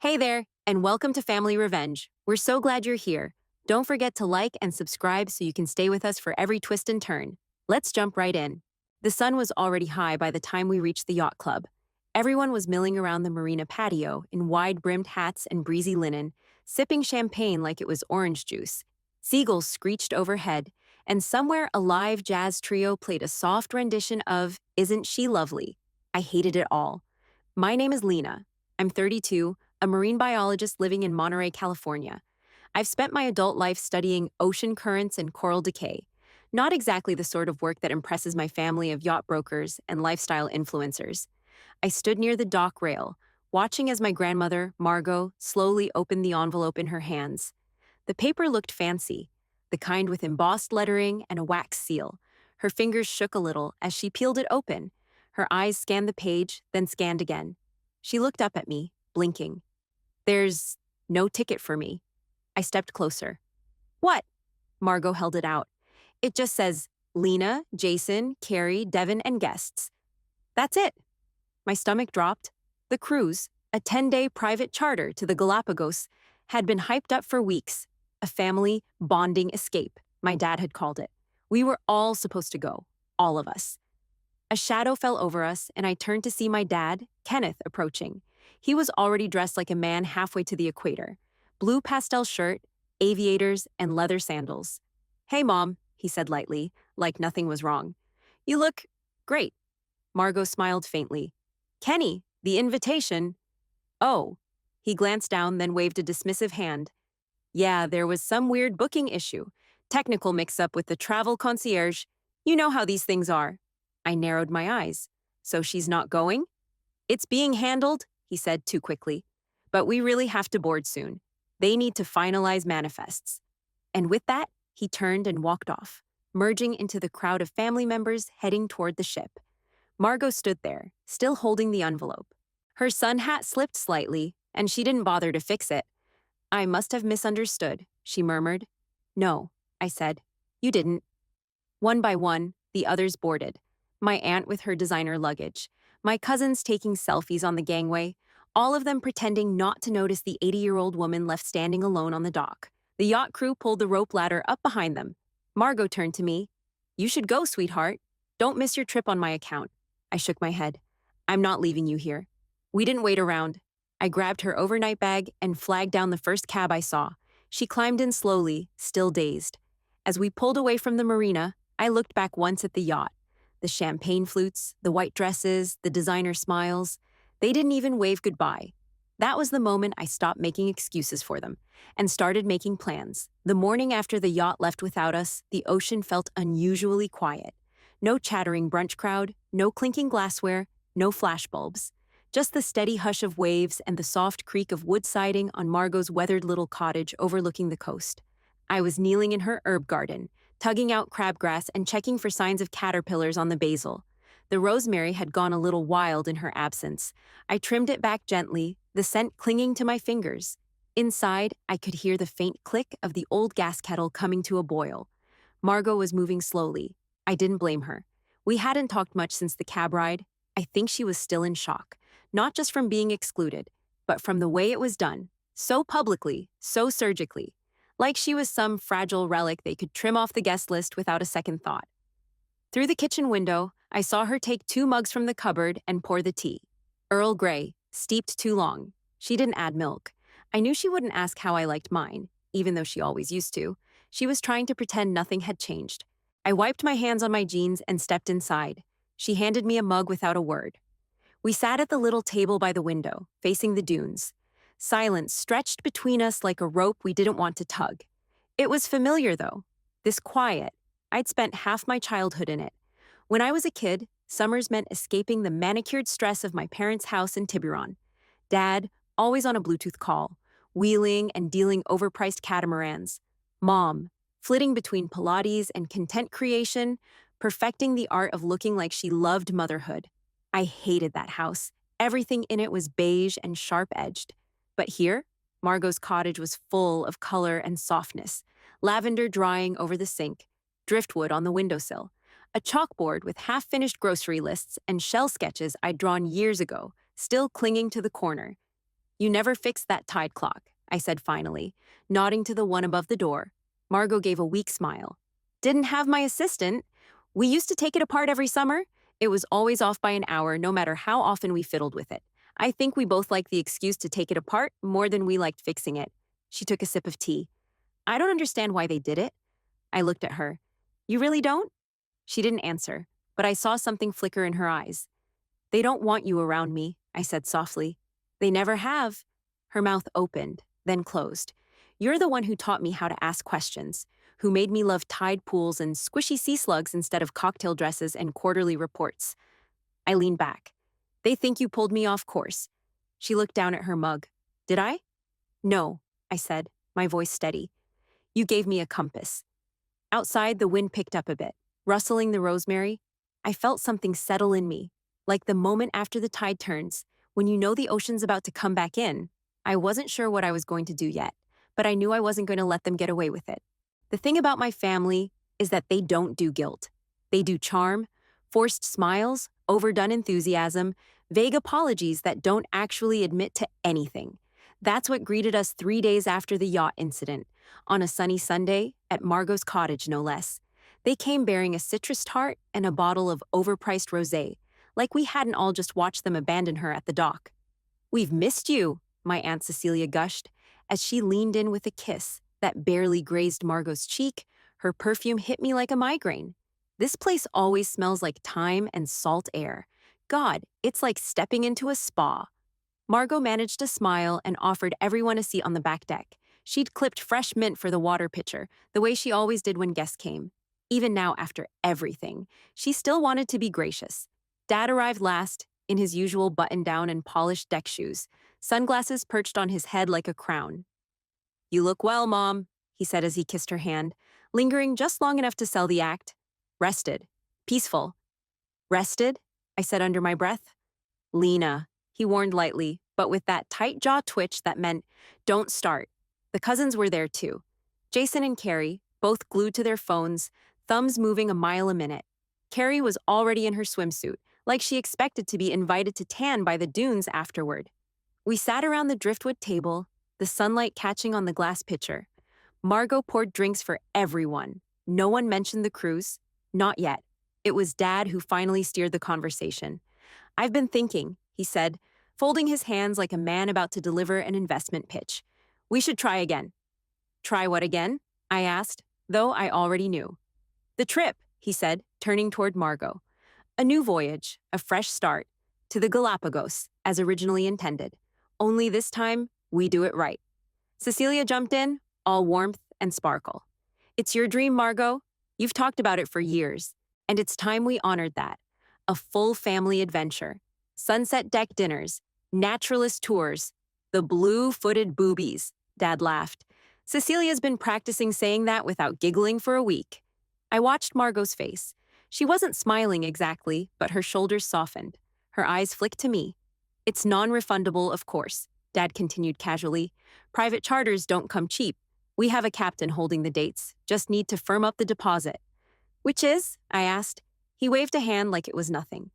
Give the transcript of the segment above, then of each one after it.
Hey there, and welcome to Family Revenge. We're so glad you're here. Don't forget to like and subscribe so you can stay with us for every twist and turn. Let's jump right in. The sun was already high by the time we reached the yacht club. Everyone was milling around the marina patio in wide-brimmed hats and breezy linen, sipping champagne like it was orange juice. Seagulls screeched overhead, and somewhere a live jazz trio played a soft rendition of Isn't She Lovely? I hated it all. My name is Lena. I'm 32, a marine biologist living in Monterey, California. I've spent my adult life studying ocean currents and coral decay. Not exactly the sort of work that impresses my family of yacht brokers and lifestyle influencers. I stood near the dock rail, watching as my grandmother, Margot, slowly opened the envelope in her hands. The paper looked fancy, the kind with embossed lettering and a wax seal. Her fingers shook a little as she peeled it open. Her eyes scanned the page, then scanned again. She looked up at me, blinking. There's no ticket for me. I stepped closer. What? Margot held it out. It just says Lena, Jason, Carrie, Devin, and guests. That's it. My stomach dropped. The cruise, a 10-day private charter to the Galapagos, had been hyped up for weeks. A family bonding escape, my dad had called it. We were all supposed to go, all of us. A shadow fell over us, and I turned to see my dad, Kenneth, approaching. He was already dressed like a man halfway to the equator. Blue pastel shirt, aviators, and leather sandals. Hey, Mom, he said lightly, like nothing was wrong. You look great. Margot smiled faintly. Kenny, the invitation. Oh. He glanced down, then waved a dismissive hand. Yeah, there was some weird booking issue. Technical mix-up with the travel concierge. You know how these things are. I narrowed my eyes. So she's not going? It's being handled, he said too quickly. But we really have to board soon. They need to finalize manifests. And with that, he turned and walked off, merging into the crowd of family members heading toward the ship. Margot stood there, still holding the envelope. Her sun hat slipped slightly, and she didn't bother to fix it. I must have misunderstood, she murmured. No, I said. You didn't. One by one, the others boarded. My aunt with her designer luggage, my cousins taking selfies on the gangway, all of them pretending not to notice the 80-year-old woman left standing alone on the dock. The yacht crew pulled the rope ladder up behind them. Margot turned to me. You should go, sweetheart. Don't miss your trip on my account. I shook my head. I'm not leaving you here. We didn't wait around. I grabbed her overnight bag and flagged down the first cab I saw. She climbed in slowly, still dazed. As we pulled away from the marina, I looked back once at the yacht. The champagne flutes, the white dresses, the designer smiles. They didn't even wave goodbye. That was the moment I stopped making excuses for them and started making plans. The morning after the yacht left without us, the ocean felt unusually quiet. No chattering brunch crowd, no clinking glassware, no flashbulbs. Just the steady hush of waves and the soft creak of wood siding on Margot's weathered little cottage overlooking the coast. I was kneeling in her herb garden, tugging out crabgrass and checking for signs of caterpillars on the basil. The rosemary had gone a little wild in her absence. I trimmed it back gently, the scent clinging to my fingers. Inside, I could hear the faint click of the old gas kettle coming to a boil. Margot was moving slowly. I didn't blame her. We hadn't talked much since the cab ride. I think she was still in shock, not just from being excluded, but from the way it was done. So publicly, so surgically. Like she was some fragile relic they could trim off the guest list without a second thought. Through the kitchen window, I saw her take 2 mugs from the cupboard and pour the tea. Earl Grey, steeped too long. She didn't add milk. I knew she wouldn't ask how I liked mine, even though she always used to. She was trying to pretend nothing had changed. I wiped my hands on my jeans and stepped inside. She handed me a mug without a word. We sat at the little table by the window, facing the dunes. Silence stretched between us like a rope we didn't want to tug. It was familiar, though. This quiet. I'd spent half my childhood in it. When I was a kid, summers meant escaping the manicured stress of my parents' house in Tiburon. Dad, always on a Bluetooth call, wheeling and dealing overpriced catamarans. Mom, flitting between Pilates and content creation, perfecting the art of looking like she loved motherhood. I hated that house. Everything in it was beige and sharp-edged. But here, Margot's cottage was full of color and softness, lavender drying over the sink, driftwood on the windowsill, a chalkboard with half-finished grocery lists and shell sketches I'd drawn years ago, still clinging to the corner. You never fixed that tide clock, I said finally, nodding to the one above the door. Margot gave a weak smile. Didn't have my assistant. We used to take it apart every summer. It was always off by an hour, no matter how often we fiddled with it. I think we both liked the excuse to take it apart more than we liked fixing it. She took a sip of tea. I don't understand why they did it. I looked at her. You really don't? She didn't answer, but I saw something flicker in her eyes. They don't want you around me, I said softly. They never have. Her mouth opened, then closed. You're the one who taught me how to ask questions, who made me love tide pools and squishy sea slugs instead of cocktail dresses and quarterly reports. I leaned back. They think you pulled me off course. She looked down at her mug. Did I? No, I said, my voice steady. You gave me a compass. Outside, the wind picked up a bit, rustling the rosemary. I felt something settle in me, like the moment after the tide turns, when you know the ocean's about to come back in. I wasn't sure what I was going to do yet, but I knew I wasn't going to let them get away with it. The thing about my family is that they don't do guilt. They do charm, forced smiles, overdone enthusiasm, vague apologies that don't actually admit to anything. That's what greeted us 3 days after the yacht incident, on a sunny Sunday at Margot's cottage, no less. They came bearing a citrus tart and a bottle of overpriced rosé, like we hadn't all just watched them abandon her at the dock. We've missed you, my Aunt Cecilia gushed, as she leaned in with a kiss that barely grazed Margot's cheek. Her perfume hit me like a migraine. This place always smells like thyme and salt air. God, it's like stepping into a spa. Margot managed to smile and offered everyone a seat on the back deck. She'd clipped fresh mint for the water pitcher, the way she always did when guests came. Even now, after everything, she still wanted to be gracious. Dad arrived last, in his usual button-down and polished deck shoes, sunglasses perched on his head like a crown. You look well, Mom, he said as he kissed her hand, lingering just long enough to sell the act. Rested. Peaceful. Rested? I said under my breath. Lena, he warned lightly, but with that tight jaw twitch that meant, don't start. The cousins were there too. Jason and Carrie, both glued to their phones, thumbs moving a mile a minute. Carrie was already in her swimsuit, like she expected to be invited to tan by the dunes afterward. We sat around the driftwood table, the sunlight catching on the glass pitcher. Margot poured drinks for everyone. No one mentioned the cruise. Not yet. It was Dad who finally steered the conversation. I've been thinking, he said, folding his hands like a man about to deliver an investment pitch. We should try again. Try what again? I asked, though I already knew. The trip, he said, turning toward Margot. A new voyage, a fresh start, to the Galapagos, as originally intended. Only this time, we do it right. Cecilia jumped in, all warmth and sparkle. It's your dream, Margot. You've talked about it for years, and it's time we honored that. A full family adventure. Sunset deck dinners, naturalist tours, the blue-footed boobies, Dad laughed. Cecilia's been practicing saying that without giggling for a week. I watched Margot's face. She wasn't smiling exactly, but her shoulders softened. Her eyes flicked to me. It's non-refundable, of course, Dad continued casually. Private charters don't come cheap. We have a captain holding the dates, just need to firm up the deposit. Which is? I asked. He waved a hand like it was nothing.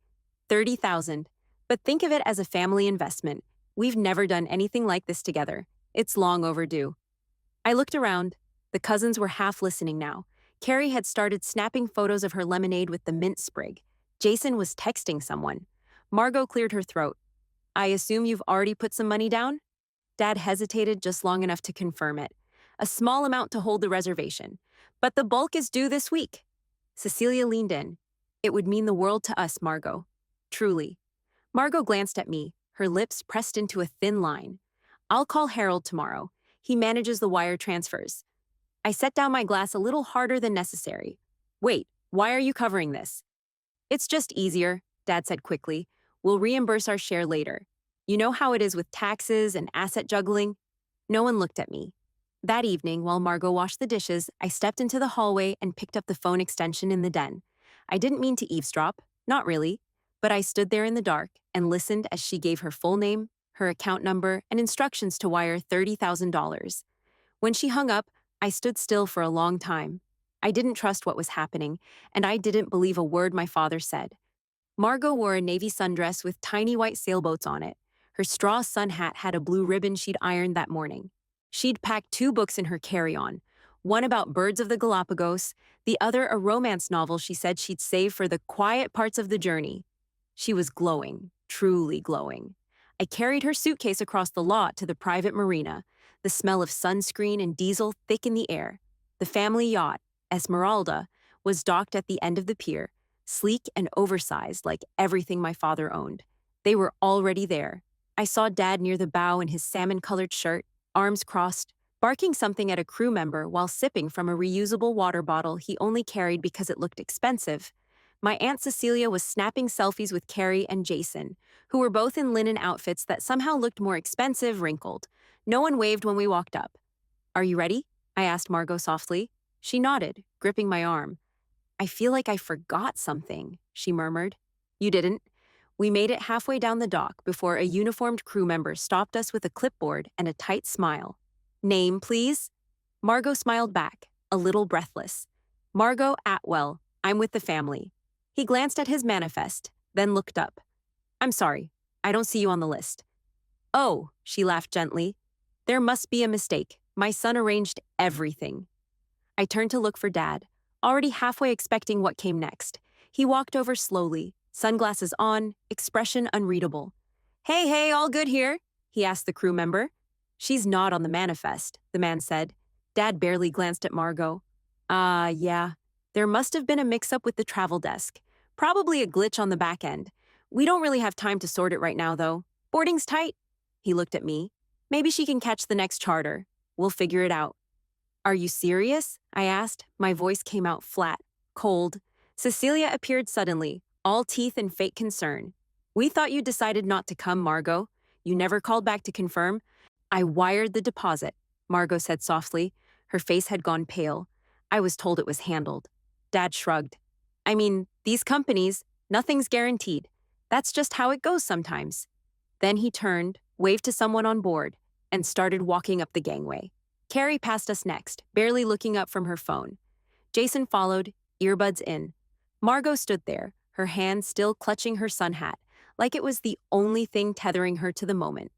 30,000. But think of it as a family investment. We've never done anything like this together. It's long overdue. I looked around. The cousins were half listening now. Carrie had started snapping photos of her lemonade with the mint sprig. Jason was texting someone. Margot cleared her throat. I assume you've already put some money down? Dad hesitated just long enough to confirm it. A small amount to hold the reservation. But the bulk is due this week. Cecilia leaned in. It would mean the world to us, Margot. Truly. Margot glanced at me, her lips pressed into a thin line. I'll call Harold tomorrow. He manages the wire transfers. I set down my glass a little harder than necessary. Wait, why are you covering this? It's just easier, Dad said quickly. We'll reimburse our share later. You know how it is with taxes and asset juggling? No one looked at me. That evening, while Margot washed the dishes, I stepped into the hallway and picked up the phone extension in the den. I didn't mean to eavesdrop, not really, but I stood there in the dark and listened as she gave her full name, her account number, and instructions to wire $30,000. When she hung up, I stood still for a long time. I didn't trust what was happening, and I didn't believe a word my father said. Margot wore a navy sundress with tiny white sailboats on it. Her straw sun hat had a blue ribbon she'd ironed that morning. She'd packed 2 books in her carry-on, one about birds of the Galapagos, the other a romance novel she said she'd save for the quiet parts of the journey. She was glowing, truly glowing. I carried her suitcase across the lot to the private marina, the smell of sunscreen and diesel thick in the air. The family yacht, Esmeralda, was docked at the end of the pier, sleek and oversized like everything my father owned. They were already there. I saw Dad near the bow in his salmon-colored shirt, arms crossed, barking something at a crew member while sipping from a reusable water bottle he only carried because it looked expensive. My Aunt Cecilia was snapping selfies with Carrie and Jason, who were both in linen outfits that somehow looked more expensive, wrinkled. No one waved when we walked up. "Are you ready?" I asked Margot softly. She nodded, gripping my arm. "I feel like I forgot something," she murmured. "You didn't." We made it halfway down the dock before a uniformed crew member stopped us with a clipboard and a tight smile. "Name, please?" Margot smiled back, a little breathless. "Margot Atwell. I'm with the family." He glanced at his manifest, then looked up. "I'm sorry, I don't see you on the list." "Oh," she laughed gently. "There must be a mistake. My son arranged everything." I turned to look for Dad, already halfway expecting what came next. He walked over slowly, sunglasses on, expression unreadable. Hey, all good here?" he asked the crew member. "She's not on the manifest," the man said. Dad barely glanced at Margot. Yeah. There must have been a mix-up with the travel desk. Probably a glitch on the back end. We don't really have time to sort it right now, though. Boarding's tight." He looked at me. "Maybe she can catch the next charter. We'll figure it out." "Are you serious?" I asked. My voice came out flat, cold. Cecilia appeared suddenly, all teeth and fake concern. "We thought you decided not to come, Margot. You never called back to confirm." "I wired the deposit," Margot said softly. Her face had gone pale. "I was told it was handled." Dad shrugged. "I mean, these companies, nothing's guaranteed. That's just how it goes sometimes." Then he turned, waved to someone on board, and started walking up the gangway. Carrie passed us next, barely looking up from her phone. Jason followed, earbuds in. Margot stood there, her hand still clutching her sun hat, like it was the only thing tethering her to the moment.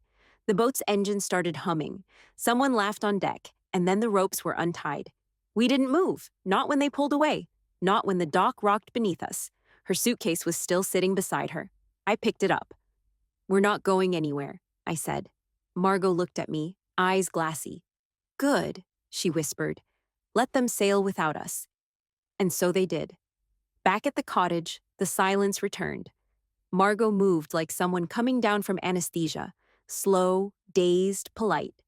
The boat's engine started humming. Someone laughed on deck, and then the ropes were untied. We didn't move, not when they pulled away, not when the dock rocked beneath us. Her suitcase was still sitting beside her. I picked it up. "We're not going anywhere," I said. Margot looked at me, eyes glassy. "Good," she whispered. "Let them sail without us." And so they did. Back at the cottage, the silence returned. Margot moved like someone coming down from anesthesia, slow, dazed, polite.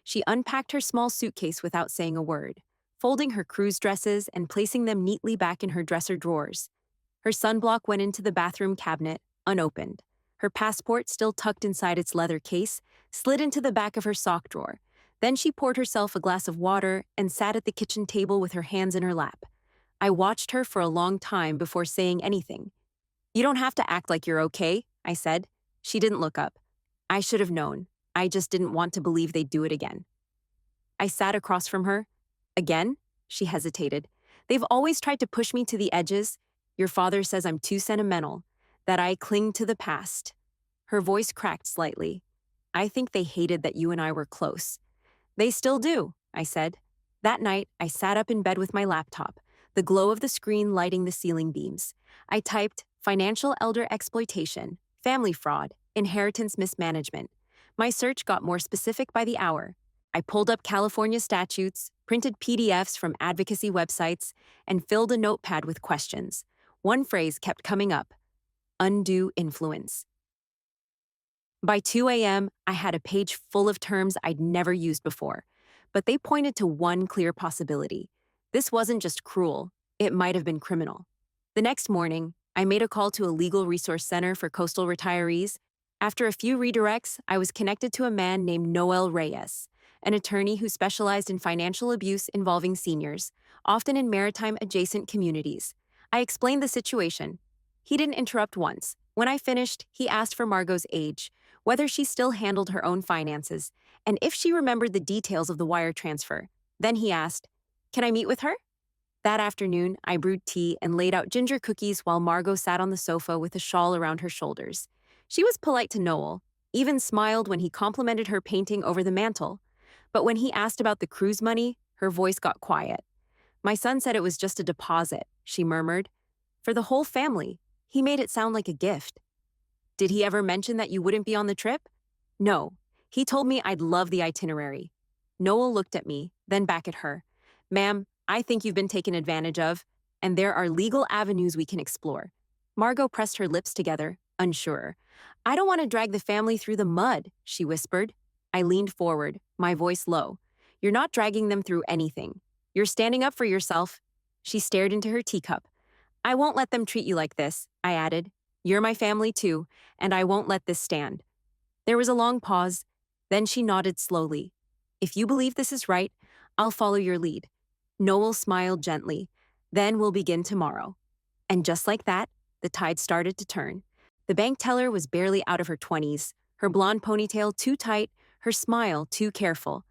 She unpacked her small suitcase without saying a word, folding her cruise dresses and placing them neatly back in her dresser drawers. Her sunblock went into the bathroom cabinet, unopened. Her passport, still tucked inside its leather case, slid into the back of her sock drawer. Then she poured herself a glass of water and sat at the kitchen table with her hands in her lap. I watched her for a long time before saying anything. "You don't have to act like you're okay," I said. She didn't look up. I should have known. I just didn't want to believe they'd do it again. I sat across from her. "Again?" She hesitated. "They've always tried to push me to the edges. Your father says I'm too sentimental, that I cling to the past." Her voice cracked slightly. "I think they hated that you and I were close." "They still do," I said. That night, I sat up in bed with my laptop, the glow of the screen lighting the ceiling beams. I typed financial elder exploitation, family fraud, inheritance mismanagement. My search got more specific by the hour. I pulled up California statutes, printed PDFs from advocacy websites, and filled a notepad with questions. One phrase kept coming up: undue influence. By 2 a.m., I had a page full of terms I'd never used before, but they pointed to one clear possibility. This wasn't just cruel, it might have been criminal. The next morning, I made a call to a legal resource center for coastal retirees. After a few redirects, I was connected to a man named Noel Reyes, an attorney who specialized in financial abuse involving seniors, often in maritime-adjacent communities. I explained the situation. He didn't interrupt once. When I finished, he asked for Margot's age, whether she still handled her own finances, and if she remembered the details of the wire transfer. Then he asked, "Can I meet with her?" That afternoon, I brewed tea and laid out ginger cookies while Margot sat on the sofa with a shawl around her shoulders. She was polite to Noel, even smiled when he complimented her painting over the mantel. But when he asked about the cruise money, her voice got quiet. My son said it was just a deposit, she murmured. For the whole family. He made it sound like a gift. Did he ever mention that you wouldn't be on the trip? No. He told me I'd love the itinerary. Noel looked at me, then back at her. Ma'am, I think you've been taken advantage of, and there are legal avenues we can explore. Margot pressed her lips together, unsure. I don't want to drag the family through the mud, she whispered. I leaned forward, my voice low. You're not dragging them through anything. You're standing up for yourself. She stared into her teacup. I won't let them treat you like this, I added. You're my family too, and I won't let this stand. There was a long pause. Then she nodded slowly. If you believe this is right, I'll follow your lead. Noel smiled gently. Then we'll begin tomorrow. And just like that, the tide started to turn. The bank teller was barely out of her 20s, her blonde ponytail too tight, her smile too careful.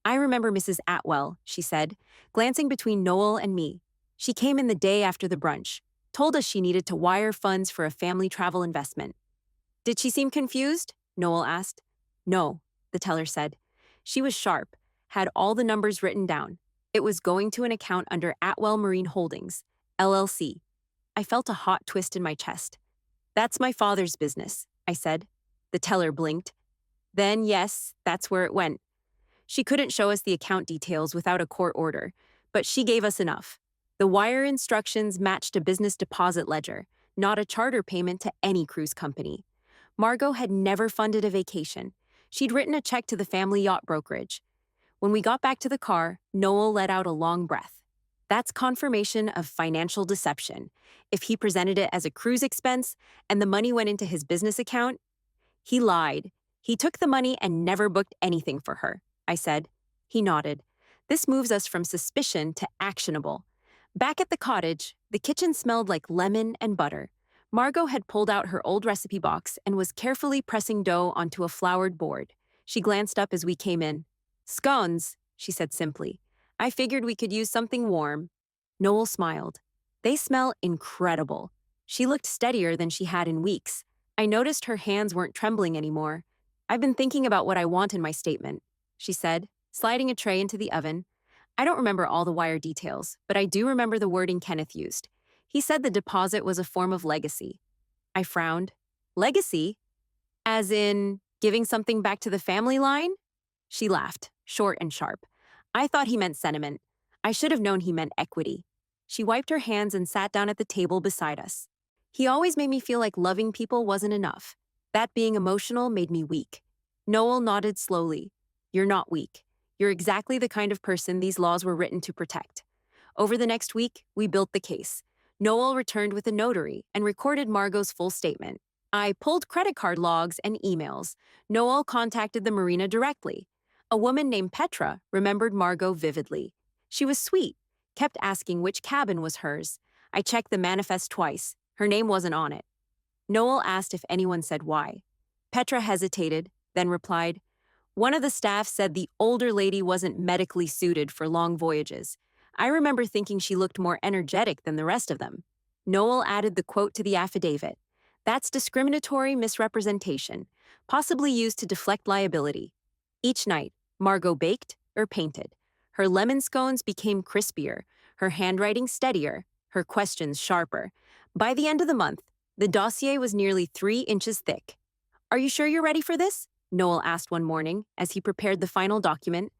I remember Mrs. Atwell, she said, glancing between Noel and me. She came in the day after the brunch, told us she needed to wire funds for a family travel investment. Did she seem confused? Noel asked. No, the teller said. She was sharp, had all the numbers written down. It was going to an account under Atwell Marine Holdings, LLC. I felt a hot twist in my chest. That's my father's business, I said. The teller blinked. Then, yes, that's where it went. She couldn't show us the account details without a court order, but she gave us enough. The wire instructions matched a business deposit ledger, not a charter payment to any cruise company. Margot had never funded a vacation. She'd written a check to the family yacht brokerage. When we got back to the car, Noel let out a long breath. That's confirmation of financial deception. If he presented it as a cruise expense and the money went into his business account, he lied. He took the money and never booked anything for her, I said. He nodded. This moves us from suspicion to actionable. Back at the cottage, the kitchen smelled like lemon and butter. Margot had pulled out her old recipe box and was carefully pressing dough onto a floured board. She glanced up as we came in. Scones, she said simply. I figured we could use something warm. Noel smiled. They smell incredible. She looked steadier than she had in weeks. I noticed her hands weren't trembling anymore. I've been thinking about what I want in my statement, she said, sliding a tray into the oven. I don't remember all the wire details, but I do remember the wording Kenneth used. He said the deposit was a form of legacy. I frowned. Legacy? As in, giving something back to the family line? She laughed, short and sharp. I thought he meant sentiment. I should have known he meant equity. She wiped her hands and sat down at the table beside us. He always made me feel like loving people wasn't enough. That being emotional made me weak. Noel nodded slowly. You're not weak. You're exactly the kind of person these laws were written to protect. Over the next week, we built the case. Noel returned with a notary and recorded Margot's full statement. I pulled credit card logs and emails. Noel contacted the marina directly. A woman named Petra remembered Margot vividly. She was sweet, kept asking which cabin was hers. I checked the manifest twice. Her name wasn't on it. Noel asked if anyone said why. Petra hesitated, then replied, one of the staff said the older lady wasn't medically suited for long voyages. I remember thinking she looked more energetic than the rest of them. Noel added the quote to the affidavit. That's discriminatory misrepresentation, possibly used to deflect liability. Each night, Margot baked or painted. Her lemon scones became crispier, her handwriting steadier, her questions sharper. By the end of the month, the dossier was nearly 3 inches thick. Are you sure you're ready for this? Noel asked one morning as he prepared the final document.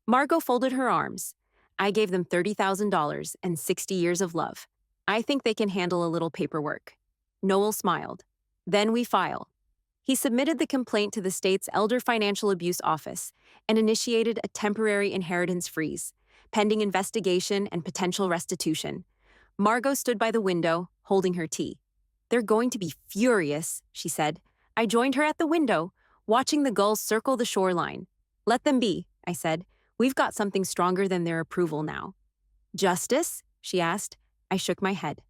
Margot folded her arms. I gave them $30,000 and 60 years of love. I think they can handle a little paperwork. Noel smiled. Then we file. He submitted the complaint to the state's Elder Financial Abuse Office and initiated a temporary inheritance freeze, pending investigation and potential restitution. Margot stood by the window, holding her tea. They're going to be furious, she said. I joined her at the window, watching the gulls circle the shoreline. Let them be, I said. We've got something stronger than their approval now. Justice? She asked. I shook my head.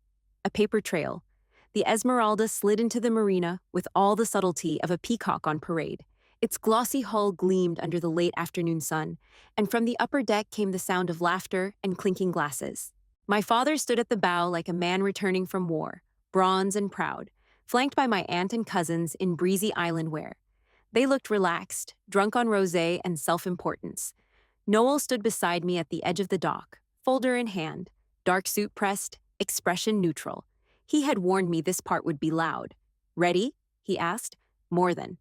A paper trail. The Esmeralda slid into the marina with all the subtlety of a peacock on parade. Its glossy hull gleamed under the late afternoon sun, and from the upper deck came the sound of laughter and clinking glasses. My father stood at the bow like a man returning from war, bronze and proud, flanked by my aunt and cousins in breezy island wear. They looked relaxed, drunk on rosé and self-importance. Noel stood beside me at the edge of the dock, folder in hand, dark suit pressed, expression neutral. He had warned me this part would be loud. "Ready?" he asked. "More than."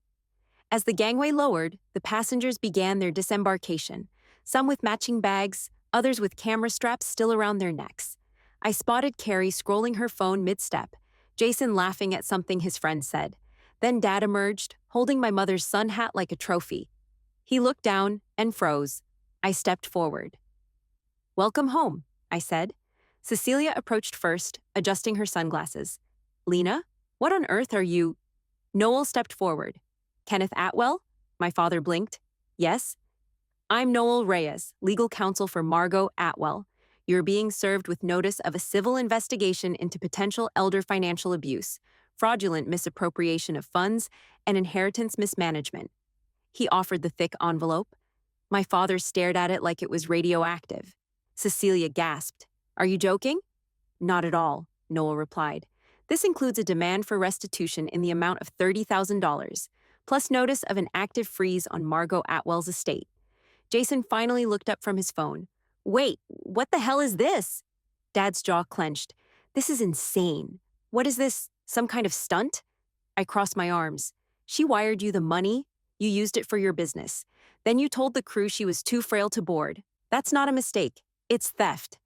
As the gangway lowered, the passengers began their disembarkation, some with matching bags, others with camera straps still around their necks. I spotted Carrie scrolling her phone mid-step, Jason laughing at something his friend said. Then Dad emerged, holding my mother's sun hat like a trophy. He looked down and froze. I stepped forward. "Welcome home," I said. Cecilia approached first, adjusting her sunglasses. "Lena, what on earth are you—" Noel stepped forward. "Kenneth Atwell?" My father blinked. "Yes." "I'm Noel Reyes, legal counsel for Margot Atwell. You're being served with notice of a civil investigation into potential elder financial abuse, fraudulent misappropriation of funds, and inheritance mismanagement." He offered the thick envelope. My father stared at it like it was radioactive. Cecilia gasped. "Are you joking?" "Not at all," Noel replied. "This includes a demand for restitution in the amount of $30,000, plus notice of an active freeze on Margot Atwell's estate." Jason finally looked up from his phone. "Wait, what the hell is this?" Dad's jaw clenched. "This is insane. What is this, some kind of stunt?" I crossed my arms. "She wired you the money. You used it for your business. Then you told the crew she was too frail to board. That's not a mistake. It's theft."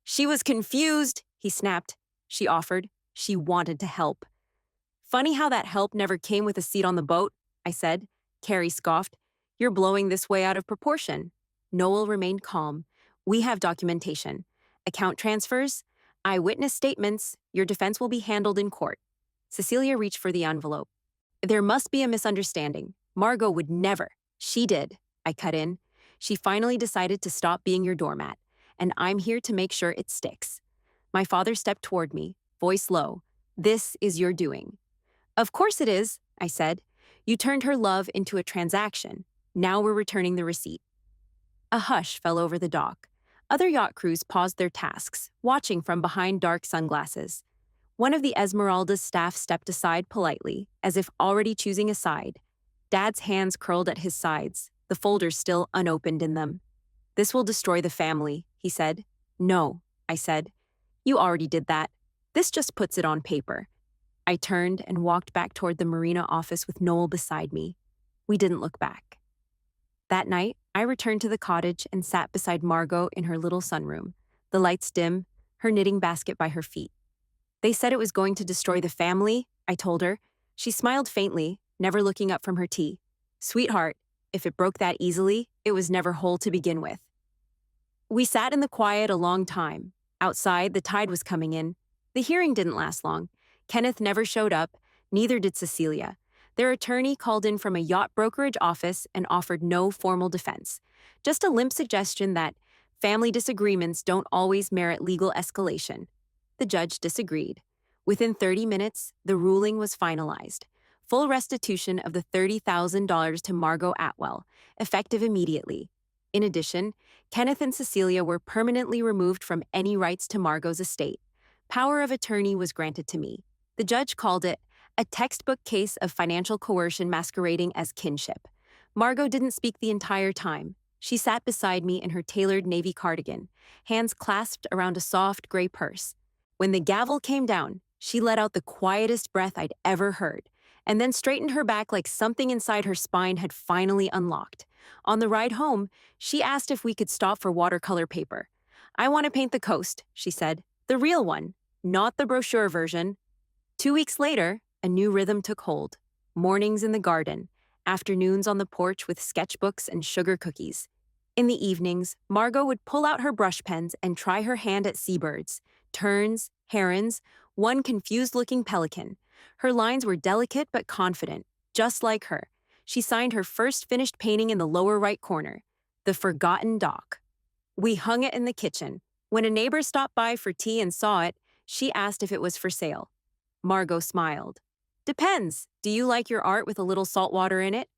"She was confused," he snapped. She offered. She wanted to help. "Funny how that help never came with a seat on the boat," I said. Carrie scoffed. "You're blowing this way out of proportion." Noel remained calm. "We have documentation. Account transfers, eyewitness statements. Your defense will be handled in court." Cecilia reached for the envelope. "There must be a misunderstanding. Margot would never." "She did," I cut in. "She finally decided to stop being your doormat, and I'm here to make sure it sticks." My father stepped toward me, voice low. "This is your doing." "Of course it is," I said. "You turned her love into a transaction. Now we're returning the receipt." A hush fell over the dock. Other yacht crews paused their tasks, watching from behind dark sunglasses. One of the Esmeralda's staff stepped aside politely, as if already choosing a side. Dad's hands curled at his sides, the folders still unopened in them. "This will destroy the family," he said. "No," I said. "You already did that. This just puts it on paper." I turned and walked back toward the Marina office with Noel beside me. We didn't look back. That night, I returned to the cottage and sat beside Margot in her little sunroom, the lights dim, her knitting basket by her feet. "They said it was going to destroy the family," I told her. She smiled faintly, never looking up from her tea. "Sweetheart, if it broke that easily, it was never whole to begin with." We sat in the quiet a long time. Outside, the tide was coming in. The hearing didn't last long. Kenneth never showed up, neither did Cecilia. Their attorney called in from a yacht brokerage office and offered no formal defense, just a limp suggestion that family disagreements don't always merit legal escalation. The judge disagreed. Within 30 minutes, the ruling was finalized. Full restitution of the $30,000 to Margot Atwell, effective immediately. In addition, Kenneth and Cecilia were permanently removed from any rights to Margot's estate. Power of attorney was granted to me. The judge called it a textbook case of financial coercion masquerading as kinship. Margot didn't speak the entire time. She sat beside me in her tailored navy cardigan, hands clasped around a soft gray purse. When the gavel came down, she let out the quietest breath I'd ever heard, and then straightened her back like something inside her spine had finally unlocked. On the ride home, she asked if we could stop for watercolor paper. "I want to paint the coast," she said. "The real one, not the brochure version." 2 weeks later, a new rhythm took hold. Mornings in the garden, afternoons on the porch with sketchbooks and sugar cookies. In the evenings, Margot would pull out her brush pens and try her hand at seabirds, terns, herons, one confused-looking pelican. Her lines were delicate but confident, just like her. She signed her first finished painting in the lower right corner, The Forgotten Dock. We hung it in the kitchen. When a neighbor stopped by for tea and saw it, she asked if it was for sale. Margot smiled. "Depends. Do you like your art with a little salt water in it?"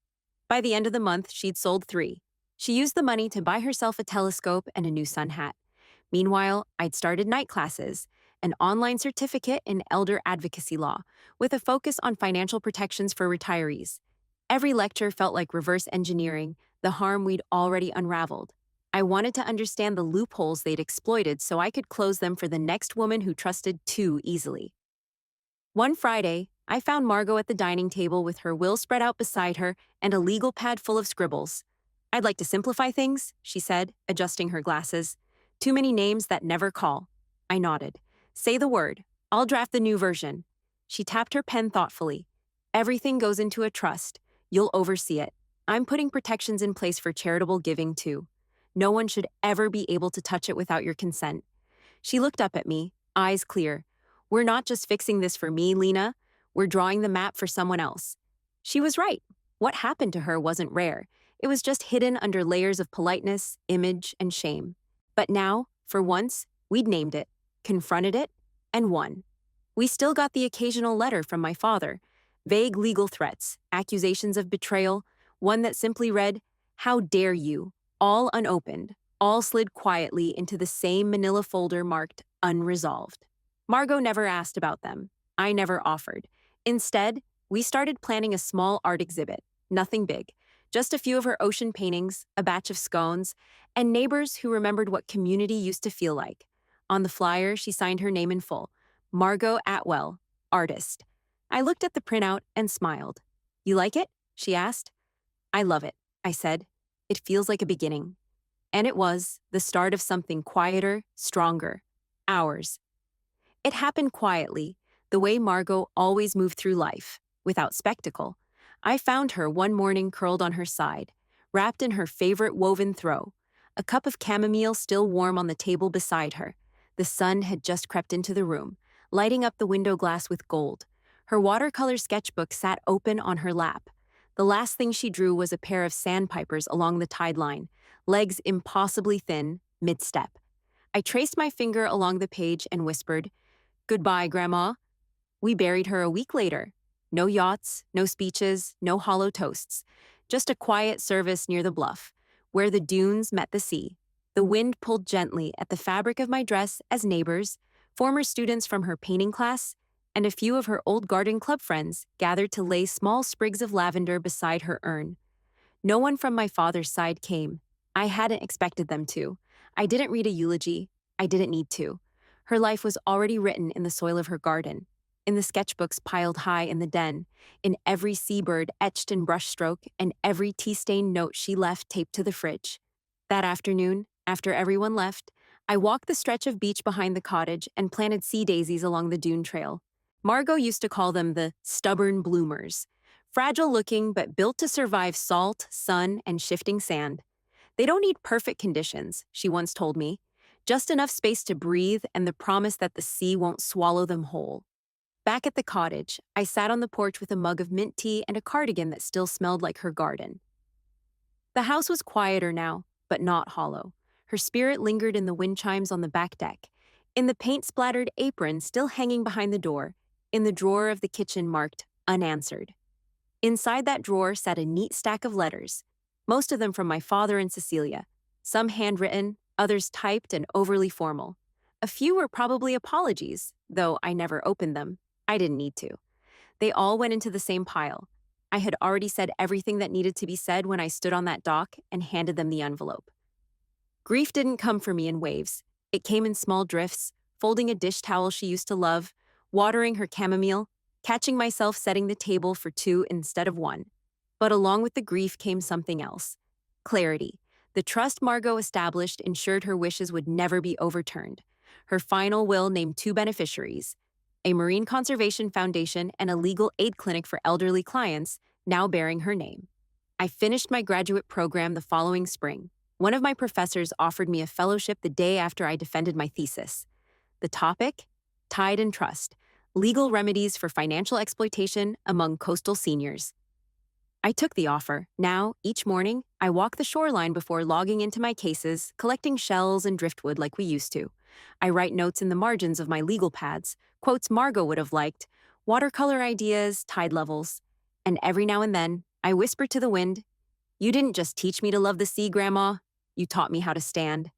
By the end of the month, she'd sold 3. She used the money to buy herself a telescope and a new sun hat. Meanwhile, I'd started night classes, an online certificate in elder advocacy law, with a focus on financial protections for retirees. Every lecture felt like reverse engineering the harm we'd already unraveled. I wanted to understand the loopholes they'd exploited so I could close them for the next woman who trusted too easily. One Friday, I found Margot at the dining table with her will spread out beside her and a legal pad full of scribbles. "I'd like to simplify things," she said, adjusting her glasses. "Too many names that never call." I nodded. "Say the word. I'll draft the new version." She tapped her pen thoughtfully. "Everything goes into a trust. You'll oversee it. I'm putting protections in place for charitable giving, too. No one should ever be able to touch it without your consent." She looked up at me, eyes clear. "We're not just fixing this for me, Lena. We're drawing the map for someone else." She was right. What happened to her wasn't rare. It was just hidden under layers of politeness, image, and shame. But now, for once, we'd named it, confronted it, and won. We still got the occasional letter from my father. Vague legal threats, accusations of betrayal, one that simply read, "How dare you?" All unopened, all slid quietly into the same manila folder marked unresolved. Margot never asked about them. I never offered. Instead, we started planning a small art exhibit, nothing big, just a few of her ocean paintings, a batch of scones, and neighbors who remembered what community used to feel like. On the flyer, she signed her name in full, Margot Atwell, artist. I looked at the printout and smiled. "You like it?" she asked. "I love it," I said. "It feels like a beginning." And it was the start of something quieter, stronger. Ours. It happened quietly, the way Margot always moved through life, without spectacle. I found her one morning curled on her side, wrapped in her favorite woven throw, a cup of chamomile still warm on the table beside her. The sun had just crept into the room, lighting up the window glass with gold. Her watercolor sketchbook sat open on her lap. The last thing she drew was a pair of sandpipers along the tide line, legs impossibly thin, mid-step. I traced my finger along the page and whispered, "Goodbye, Grandma." We buried her a week later. No yachts, no speeches, no hollow toasts. Just a quiet service near the bluff, where the dunes met the sea. The wind pulled gently at the fabric of my dress as neighbors, former students from her painting class, and a few of her old garden club friends gathered to lay small sprigs of lavender beside her urn. No one from my father's side came. I hadn't expected them to. I didn't read a eulogy. I didn't need to. Her life was already written in the soil of her garden, in the sketchbooks piled high in the den, in every seabird etched in brushstroke, and every tea-stained note she left taped to the fridge. That afternoon, after everyone left, I walked the stretch of beach behind the cottage and planted sea daisies along the dune trail. Margot used to call them the stubborn bloomers, fragile-looking but built to survive salt, sun, and shifting sand. They don't need perfect conditions, she once told me, just enough space to breathe and the promise that the sea won't swallow them whole. Back at the cottage, I sat on the porch with a mug of mint tea and a cardigan that still smelled like her garden. The house was quieter now, but not hollow. Her spirit lingered in the wind chimes on the back deck, in the paint-splattered apron still hanging behind the door, in the drawer of the kitchen marked unanswered. Inside that drawer sat a neat stack of letters, most of them from my father and Cecilia, some handwritten, others typed and overly formal. A few were probably apologies, though I never opened them. I didn't need to. They all went into the same pile. I had already said everything that needed to be said when I stood on that dock and handed them the envelope. Grief didn't come for me in waves. It came in small drifts, folding a dish towel she used to love, watering her chamomile, catching myself setting the table for two instead of one. But along with the grief came something else. Clarity. The trust Margot established ensured her wishes would never be overturned. Her final will named two beneficiaries, a marine conservation foundation and a legal aid clinic for elderly clients, now bearing her name. I finished my graduate program the following spring. One of my professors offered me a fellowship the day after I defended my thesis. The topic? Tide and Trust, Legal Remedies for Financial Exploitation Among Coastal Seniors. I took the offer. Now, each morning, I walk the shoreline before logging into my cases, collecting shells and driftwood like we used to. I write notes in the margins of my legal pads, quotes Margot would have liked, watercolor ideas, tide levels. And every now and then, I whisper to the wind, "You didn't just teach me to love the sea, Grandma. You taught me how to stand."